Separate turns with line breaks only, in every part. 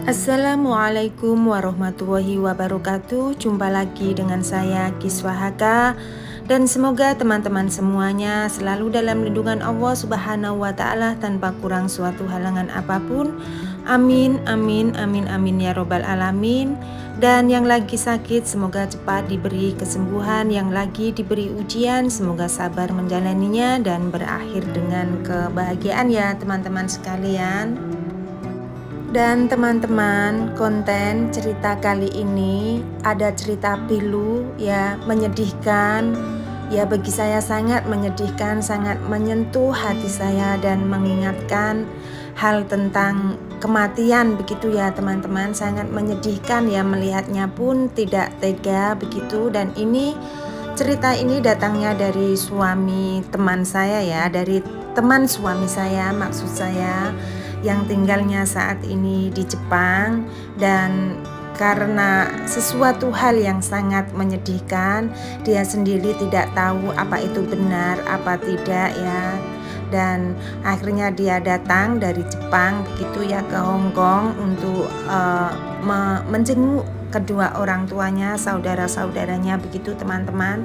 Assalamualaikum warahmatullahi wabarakatuh. Jumpa lagi dengan saya Kiswahaka. Dan semoga teman-teman semuanya selalu dalam lindungan Allah Subhanahu wa Ta'ala tanpa kurang suatu halangan apapun. Amin, amin, amin, amin ya robbal alamin. Dan yang lagi sakit semoga cepat diberi kesembuhan, yang lagi diberi ujian semoga sabar menjalaninya dan berakhir dengan kebahagiaan ya teman-teman sekalian. Dan teman-teman, konten cerita kali ini ada cerita pilu ya, menyedihkan. Ya, bagi saya sangat menyedihkan, sangat menyentuh hati saya dan mengingatkan hal tentang kematian begitu ya teman-teman. Sangat menyedihkan ya, melihatnya pun tidak tega begitu. Dan ini cerita ini datangnya dari suami teman saya ya, dari teman suami saya maksud saya, yang tinggalnya saat ini di Jepang. Dan karena sesuatu hal yang sangat menyedihkan, dia sendiri tidak tahu apa itu benar apa tidak ya. Dan akhirnya dia datang dari Jepang begitu ya ke Hong Kong untuk menjenguk kedua orang tuanya, saudara-saudaranya begitu teman-teman.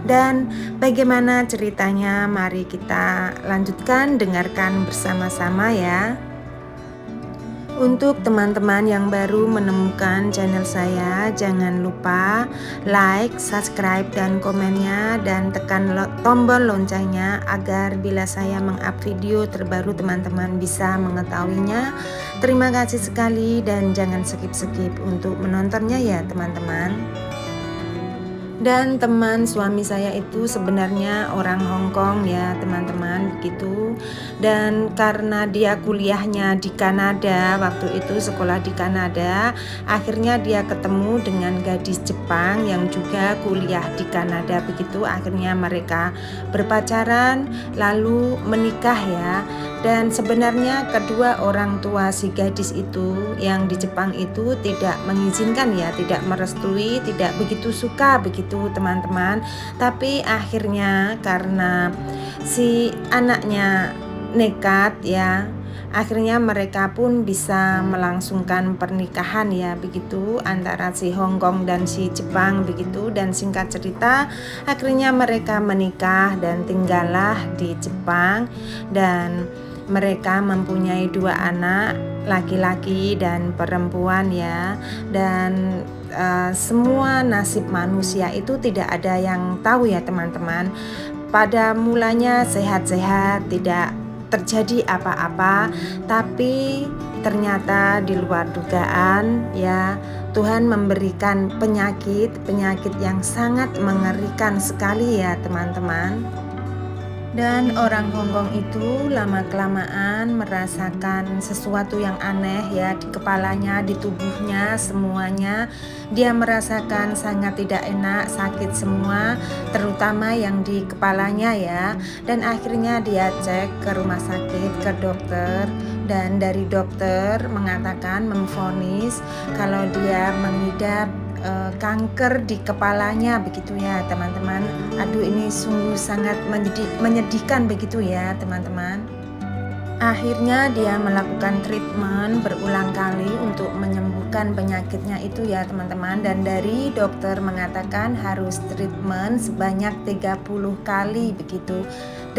Dan bagaimana ceritanya, mari kita lanjutkan, dengarkan bersama-sama ya. Untuk teman-teman yang baru menemukan channel saya, jangan lupa like, subscribe, dan komennya, dan tekan tombol loncengnya agar bila saya meng-up video terbaru teman-teman bisa mengetahuinya. Terima kasih sekali dan jangan skip-skip untuk menontonnya ya teman-teman. Dan teman suami saya itu sebenarnya orang Hong Kong ya teman-teman begitu. Dan karena dia kuliahnya di Kanada, waktu itu sekolah di Kanada, akhirnya dia ketemu dengan gadis Jepang yang juga kuliah di Kanada begitu. Akhirnya mereka berpacaran lalu menikah ya. Dan sebenarnya kedua orang tua si gadis itu yang di Jepang itu tidak mengizinkan ya, tidak merestui, tidak begitu suka begitu teman-teman. Tapi akhirnya karena si anaknya nekat ya, akhirnya mereka pun bisa melangsungkan pernikahan ya begitu antara si Hong Kong dan si Jepang begitu. Dan singkat cerita akhirnya mereka menikah dan tinggallah di Jepang. Dan mereka mempunyai 2 anak, laki-laki dan perempuan ya. Dan semua nasib manusia itu tidak ada yang tahu ya teman-teman. Pada mulanya sehat-sehat, tidak terjadi apa-apa, tapi ternyata di luar dugaan ya, Tuhan memberikan penyakit yang sangat mengerikan sekali ya teman-teman. Dan orang Hong Kong itu lama-kelamaan merasakan sesuatu yang aneh ya, di kepalanya, di tubuhnya, semuanya dia merasakan sangat tidak enak, sakit semua, terutama yang di kepalanya ya. Dan akhirnya dia cek ke rumah sakit, ke dokter, dan dari dokter mengatakan, memvonis kalau dia mengidap kanker di kepalanya begitu ya teman-teman. Aduh, ini sungguh sangat menyedihkan begitu ya teman-teman. Akhirnya dia melakukan treatment berulang kali untuk menyembuhkan penyakitnya itu ya teman-teman. Dan dari dokter mengatakan harus treatment sebanyak 30 kali begitu.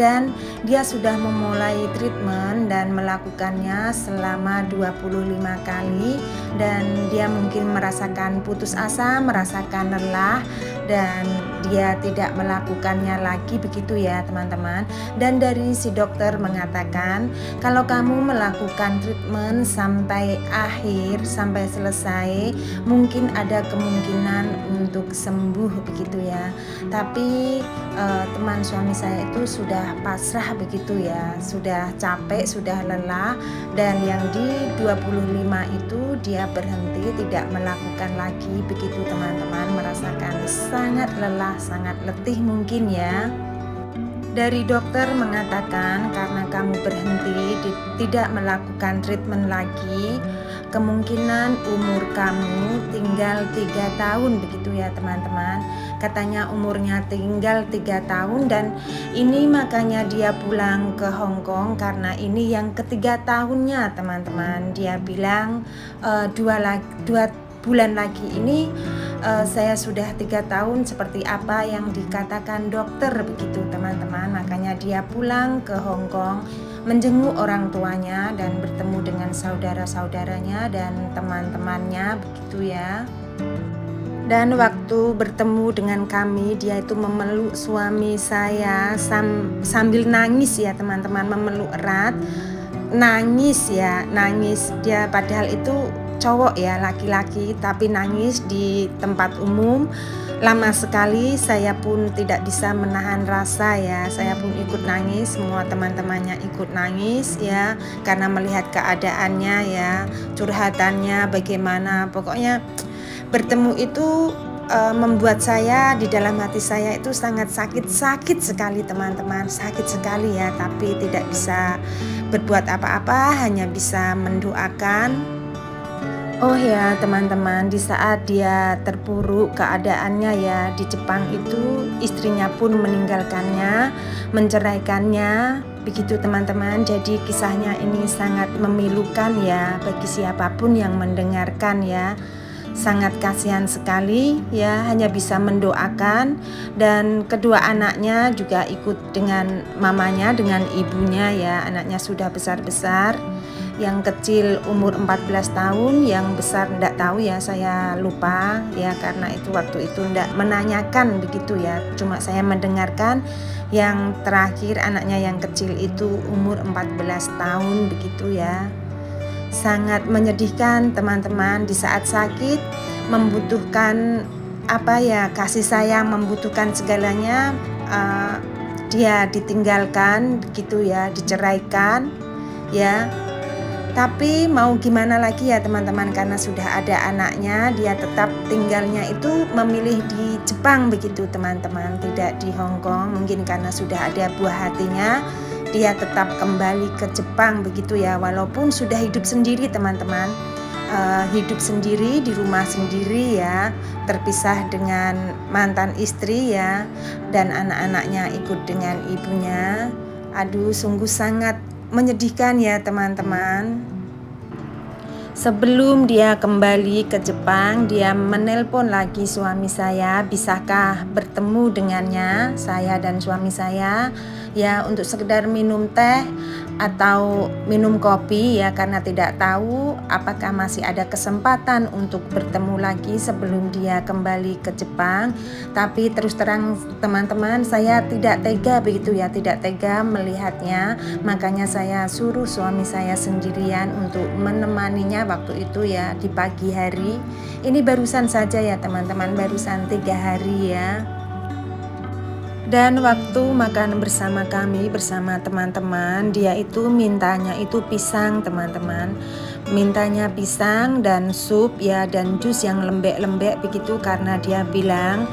Dan dia sudah memulai treatment dan melakukannya selama 25 kali. Dan dia mungkin merasakan putus asa, merasakan lelah, dan dia tidak melakukannya lagi begitu ya teman-teman. Dan dari si dokter mengatakan kalau kamu melakukan treatment sampai akhir, sampai selesai, mungkin ada kemungkinan untuk sembuh begitu ya. Tapi teman suami saya itu sudah pasrah begitu ya, sudah capek, sudah lelah. Dan yang di 25 itu dia berhenti, tidak melakukan lagi begitu teman-teman. Merasakan sangat lelah, sangat letih mungkin ya. Dari dokter mengatakan karena kamu berhenti tidak melakukan treatment lagi, kemungkinan umur kamu tinggal 3 tahun begitu ya teman-teman. katanya umurnya tinggal 3 tahun, dan ini makanya dia pulang ke Hong Kong karena ini yang ketiga tahunnya teman-teman. Dia bilang 2 bulan lagi ini saya sudah 3 tahun, seperti apa yang dikatakan dokter begitu teman-teman. Makanya dia pulang ke Hong Kong menjenguk orang tuanya dan bertemu dengan saudara-saudaranya dan teman-temannya begitu ya. Dan waktu bertemu dengan kami, dia itu memeluk suami saya sambil nangis ya teman-teman, memeluk erat, nangis ya, nangis. Dia padahal itu cowok ya, laki-laki, tapi nangis di tempat umum. Lama sekali, saya pun tidak bisa menahan rasa ya. Saya pun ikut nangis, semua teman-temannya ikut nangis ya, karena melihat keadaannya ya, curhatannya bagaimana. Pokoknya bertemu itu membuat saya, di dalam hati saya itu sangat sakit sekali teman-teman, sakit sekali ya, tapi tidak bisa berbuat apa-apa, hanya bisa mendoakan. Oh ya teman-teman, di saat dia terpuruk keadaannya ya di Jepang itu, istrinya pun meninggalkannya, menceraikannya, begitu teman-teman. Jadi kisahnya ini sangat memilukan ya bagi siapapun yang mendengarkan ya. Sangat kasihan sekali ya, hanya bisa mendoakan. Dan kedua anaknya juga ikut dengan mamanya, dengan ibunya ya. Anaknya sudah besar-besar. Yang kecil umur 14 tahun, yang besar enggak tahu ya, saya lupa ya, karena itu waktu itu enggak menanyakan begitu ya, cuma saya mendengarkan. Yang terakhir anaknya yang kecil itu umur 14 tahun begitu ya. Sangat menyedihkan teman-teman, di saat sakit membutuhkan apa ya, kasih sayang, membutuhkan segalanya, dia ditinggalkan begitu ya, diceraikan ya. Tapi mau gimana lagi ya teman-teman, karena sudah ada anaknya, dia tetap tinggalnya itu memilih di Jepang begitu teman-teman, tidak di Hong Kong. Mungkin karena sudah ada buah hatinya, dia tetap kembali ke Jepang begitu ya, walaupun sudah hidup sendiri teman-teman. Hidup sendiri di rumah sendiri ya, terpisah dengan mantan istri ya, dan anak-anaknya ikut dengan ibunya. Aduh, sungguh sangat menyedihkan ya teman-teman. Sebelum dia kembali ke Jepang, dia menelpon lagi suami saya, bisakah bertemu dengannya, saya dan suami saya ya, untuk sekedar minum teh atau minum kopi ya, karena tidak tahu apakah masih ada kesempatan untuk bertemu lagi sebelum dia kembali ke Jepang. Tapi terus terang teman-teman, saya tidak tega begitu ya, tidak tega melihatnya. Makanya saya suruh suami saya sendirian untuk menemaninya waktu itu ya, di pagi hari. Ini barusan saja ya teman-teman, barusan 3 hari ya. Dan waktu makan bersama kami, bersama teman-teman, dia itu mintanya itu pisang teman-teman. Mintanya pisang dan sup ya, dan jus yang lembek-lembek begitu, karena dia bilang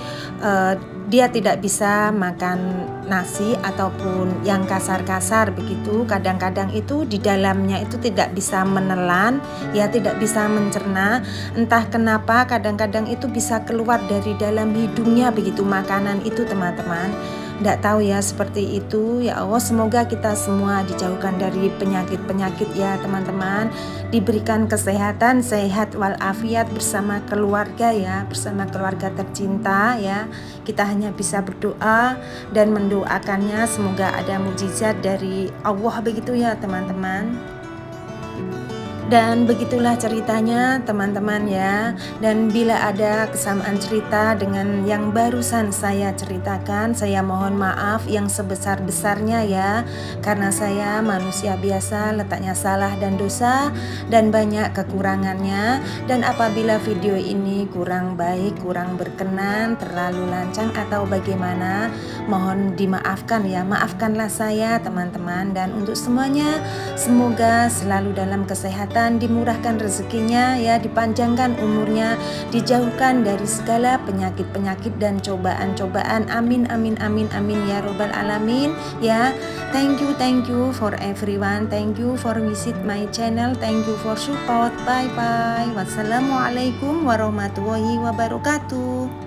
dia tidak bisa makan nasi ataupun yang kasar-kasar begitu. Kadang-kadang itu di dalamnya itu tidak bisa menelan ya, tidak bisa mencerna. Entah kenapa kadang-kadang itu bisa keluar dari dalam hidungnya begitu makanan itu teman-teman. Tidak tahu ya, seperti itu ya. Allah, semoga kita semua dijauhkan dari penyakit-penyakit ya teman-teman, diberikan kesehatan, sehat walafiat bersama keluarga ya, bersama keluarga tercinta ya. Kita hanya bisa berdoa dan mendoakannya, semoga ada mukjizat dari Allah begitu ya teman-teman. Dan begitulah ceritanya teman-teman ya. Dan bila ada kesamaan cerita dengan yang barusan saya ceritakan, saya mohon maaf yang sebesar-besarnya ya, karena saya manusia biasa, letaknya salah dan dosa dan banyak kekurangannya. Dan apabila video ini kurang baik, kurang berkenan, terlalu lancang atau bagaimana, mohon dimaafkan ya. Maafkanlah saya teman-teman. Dan untuk semuanya, semoga selalu dalam kesehatan, dimurahkan rezekinya ya, dipanjangkan umurnya, dijauhkan dari segala penyakit-penyakit dan cobaan-cobaan. Amin amin amin amin ya robbal alamin ya. Thank you for everyone, thank you for visit my channel, thank you for support. Bye bye. Wassalamualaikum warahmatullahi wabarakatuh.